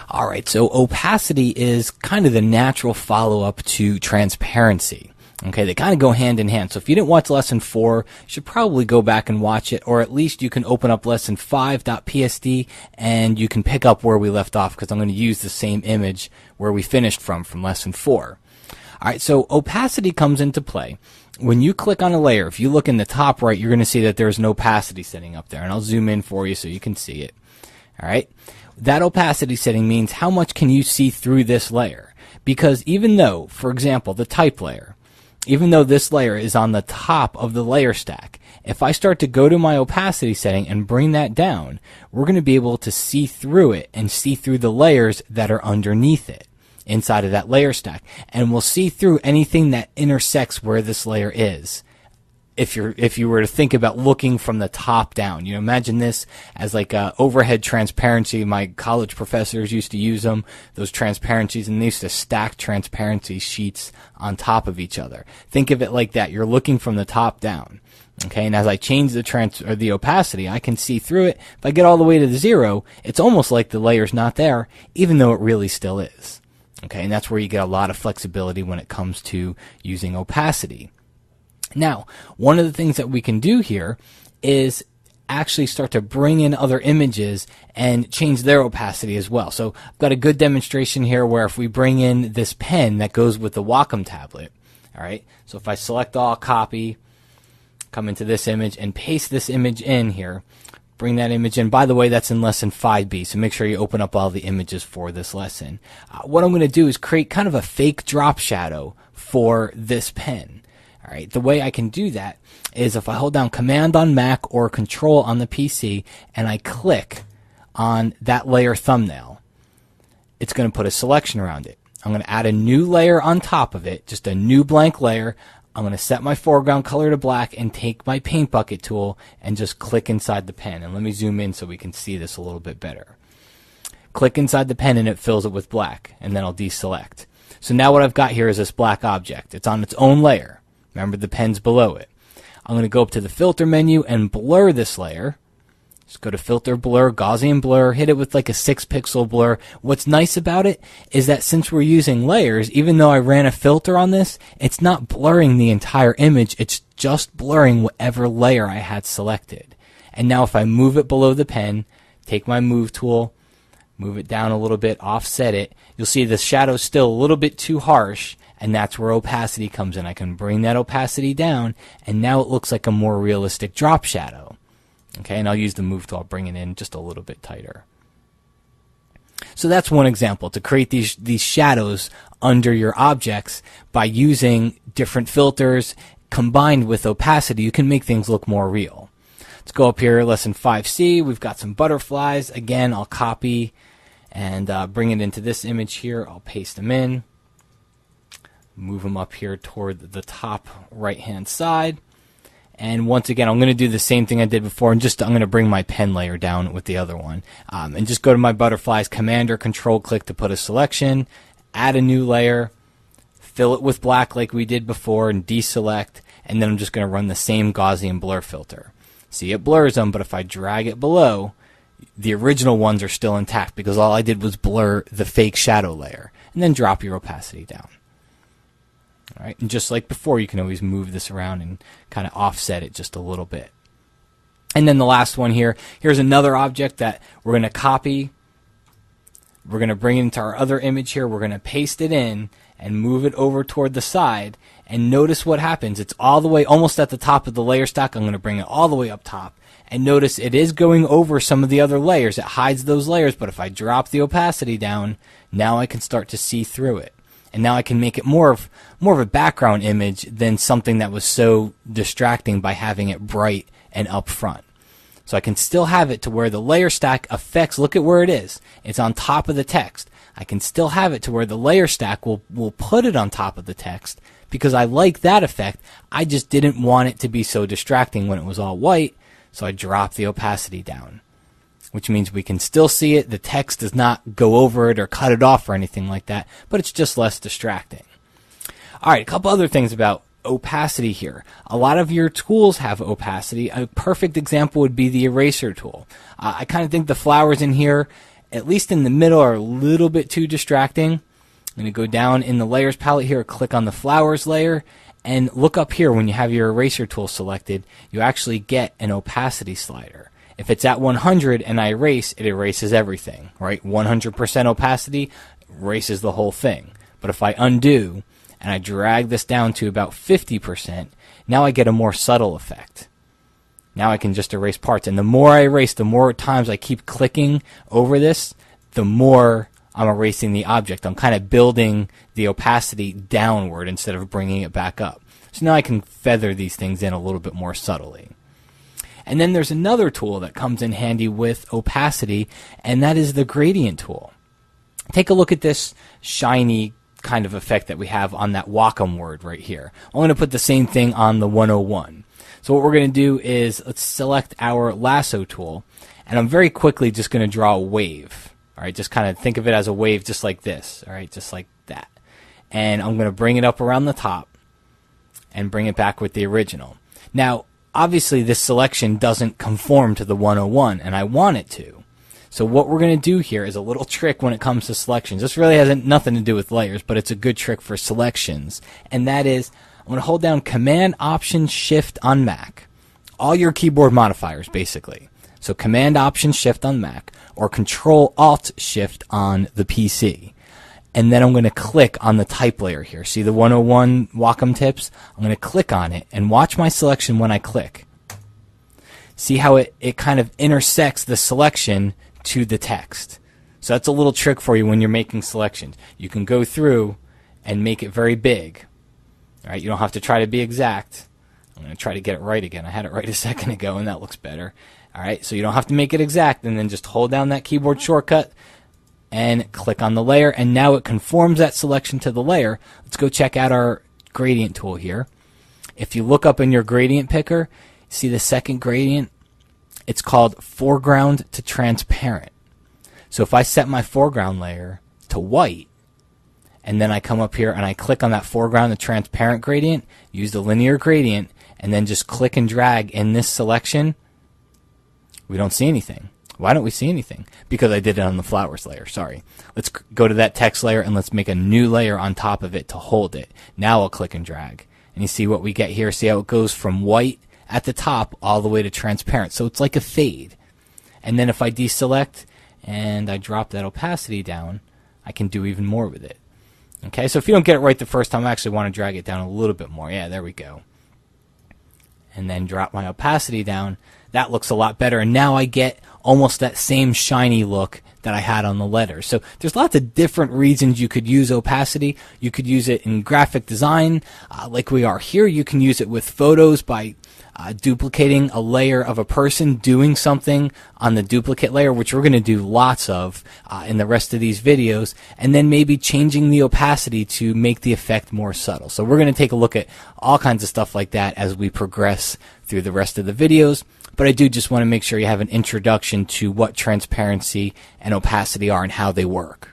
All right, so opacity is kind of the natural follow-up to transparency. Okay, they kind of go hand in hand. So if you didn't watch lesson 4, you should probably go back and watch it, or at least you can open up lesson 5.psd and you can pick up where we left off, because I'm going to use the same image where we finished from lesson 4. All right, so opacity comes into play. When you click on a layer, if you look in the top right, you're going to see that there's an opacity setting up there, and I'll zoom in for you so you can see it. All right, that opacity setting means how much can you see through this layer, because even though, for example, the type layer, even though this layer is on the top of the layer stack, if I start to go to my opacity setting and bring that down, we're going to be able to see through it and see through the layers that are underneath it, inside of that layer stack. And we'll see through anything that intersects where this layer is. If you were to think about looking from the top down, you know, imagine this as like a overhead transparency. My college professors used to use them, those transparencies, and they used to stack transparency sheets on top of each other. Think of it like that. You're looking from the top down. Okay, and as I change the opacity, I can see through it. If I get all the way to the 0, it's almost like the layer's not there, even though it really still is. Okay, and that's where you get a lot of flexibility when it comes to using opacity. Now, one of the things that we can do here is actually start to bring in other images and change their opacity as well. So I've got a good demonstration here where if we bring in this pen that goes with the Wacom tablet, all right, so if I select all, copy, come into this image and paste this image in here, bring that image in. By the way, that's in lesson 5B, so make sure you open up all the images for this lesson. What I'm going to do is create kind of a fake drop shadow for this pen. All right, the way I can do that is if I hold down Command on Mac or Control on the PC and I click on that layer thumbnail, it's going to put a selection around it. I'm going to add a new layer on top of it, just a new blank layer. I'm going to set my foreground color to black and take my paint bucket tool and just click inside the pen. And let me zoom in so we can see this a little bit better. Click inside the pen and it fills it with black, and then I'll deselect. So now what I've got here is this black object. It's on its own layer. Remember, the pen's below it. I'm going to go up to the filter menu and blur this layer. Just go to filter, blur, Gaussian blur, hit it with like a 6-pixel blur. What's nice about it is that since we're using layers, even though I ran a filter on this, it's not blurring the entire image. It's just blurring whatever layer I had selected. And now if I move it below the pen, take my move tool, move it down a little bit, offset it, you'll see the shadow's still a little bit too harsh. And that's where opacity comes in. I can bring that opacity down, and now it looks like a more realistic drop shadow. Okay, and I'll use the move tool. I'll bring it in just a little bit tighter. So that's one example, to create these shadows under your objects by using different filters combined with opacity. You can make things look more real. Let's go up here, lesson 5C. We've got some butterflies. Again, I'll copy and bring it into this image here. I'll paste them in. Move them up here toward the top right-hand side. And once again, I'm going to do the same thing I did before, and I'm going to bring my pen layer down with the other one. And just go to my butterflies, Command or Control click to put a selection, add a new layer, fill it with black like we did before, and deselect. And then I'm just going to run the same Gaussian blur filter. See, it blurs them, but if I drag it below, the original ones are still intact because all I did was blur the fake shadow layer. And then drop your opacity down. All right, and just like before, you can always move this around and kind of offset it just a little bit. And then the last one here, here's another object that we're going to copy. We're going to bring it into our other image here. We're going to paste it in and move it over toward the side. And notice what happens. It's all the way almost at the top of the layer stack. I'm going to bring it all the way up top. And notice it is going over some of the other layers. It hides those layers, but if I drop the opacity down, now I can start to see through it. And now I can make it more of a background image than something that was so distracting by having it bright and up front. So I can still have it to where the layer stack affects, look at where it is. It's on top of the text. I can still have it to where the layer stack will put it on top of the text because I like that effect. I just didn't want it to be so distracting when it was all white, so I dropped the opacity down. Which means we can still see it. The text does not go over it or cut it off or anything like that, but it's just less distracting. All right, a couple other things about opacity here. A lot of your tools have opacity. A perfect example would be the eraser tool. I kind of think the flowers in here, at least in the middle, are a little bit too distracting. I'm going to go down in the layers palette here, click on the flowers layer, and look up here when you have your eraser tool selected, you actually get an opacity slider. If it's at 100 and I erase, it erases everything, right? 100% opacity erases the whole thing. But if I undo and I drag this down to about 50%, now I get a more subtle effect. Now I can just erase parts. And the more I erase, the more times I keep clicking over this, the more I'm erasing the object. I'm kind of building the opacity downward instead of bringing it back up. So now I can feather these things in a little bit more subtly. And then there's another tool that comes in handy with opacity, and that is the gradient tool. Take a look at this shiny kind of effect that we have on that Wacom word right here. I'm going to put the same thing on the 101. So what we're going to do is let's select our lasso tool, and I'm very quickly just going to draw a wave. All right, just kind of think of it as a wave just like this, all right, just like that. And I'm going to bring it up around the top and bring it back with the original. Now, obviously this selection doesn't conform to the 101, and I want it to. So what we're going to do here is a little trick when it comes to selections. This really has nothing to do with layers, but it's a good trick for selections. And that is, I'm going to hold down Command Option Shift on Mac. All your keyboard modifiers, basically. So Command Option Shift on Mac, or Control Alt Shift on the PC. And then I'm going to click on the type layer here. See the 101 Wacom tips? I'm going to click on it and watch my selection when I click. See how it kind of intersects the selection to the text. So that's a little trick for you when you're making selections. You can go through and make it very big. All right, you don't have to try to be exact. I'm going to try to get it right again. I had it right a second ago, and that looks better. All right, so you don't have to make it exact, and then just hold down that keyboard shortcut and click on the layer, and now it conforms that selection to the layer. Let's go check out our gradient tool here. If you look up in your gradient picker, see the second gradient? It's called foreground to transparent. So if I set my foreground layer to white, and then I come up here and I click on that foreground to transparent gradient, use the linear gradient, and then just click and drag in this selection, we don't see anything. Why don't we see anything? Because I did it on the flowers layer, sorry. Let's go to that text layer and let's make a new layer on top of it to hold it. Now I'll click and drag. And you see what we get here? See how it goes from white at the top all the way to transparent. So it's like a fade. And then if I deselect and I drop that opacity down, I can do even more with it. Okay, so if you don't get it right the first time, I actually want to drag it down a little bit more. Yeah, there we go. And then drop my opacity down. That looks a lot better, and now I get almost that same shiny look that I had on the letters. So there's lots of different reasons you could use opacity. You could use it in graphic design, like we are here. You can use it with photos by duplicating a layer of a person doing something on the duplicate layer, which we're going to do lots of in the rest of these videos, and then maybe changing the opacity to make the effect more subtle. So we're going to take a look at all kinds of stuff like that as we progress through the rest of the videos. But I do just want to make sure you have an introduction to what transparency and opacity are and how they work.